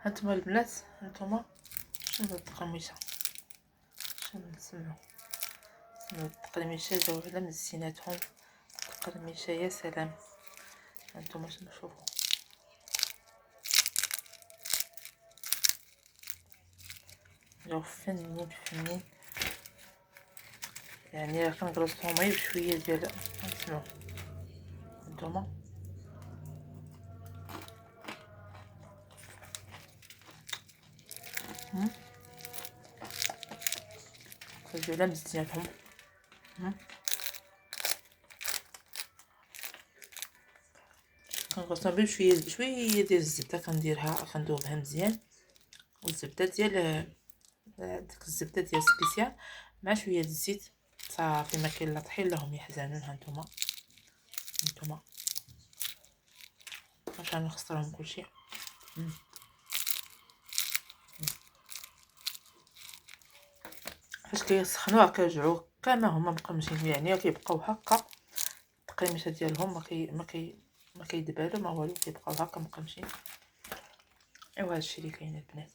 هانتوما البنات، هانتوما شنو هاد التقرميشه، شنو نسمعو التقرميشه جاو على مزيناتهم. التقرميشه يا سلام. هانتوما شنو شوفوا، جاو فنين فنين. يعني راه كنقرصهم غير بشويه ديال نسمعو. هانتوما كنجيو على مزياناتهم. كنغطيهم بشويه ديال الزبده، كنديرها كندوبها مزيان، والزبده ديال ديك الزبده ديال سبيسيال مع شويه ديال الزيت صافي، ما كاين لا طحين لا هم يحزنون. هانتوما واش غنخسرهم كلشي. فاش كيسخنوا كيرجعوا كما هما مقرمشين، يعني كيبقاو هكا التقريمشه ديالهم ما كيدبالو ما والو، كيبقاو هكا مقرمشين. ايوا هادشي اللي كاين البنات.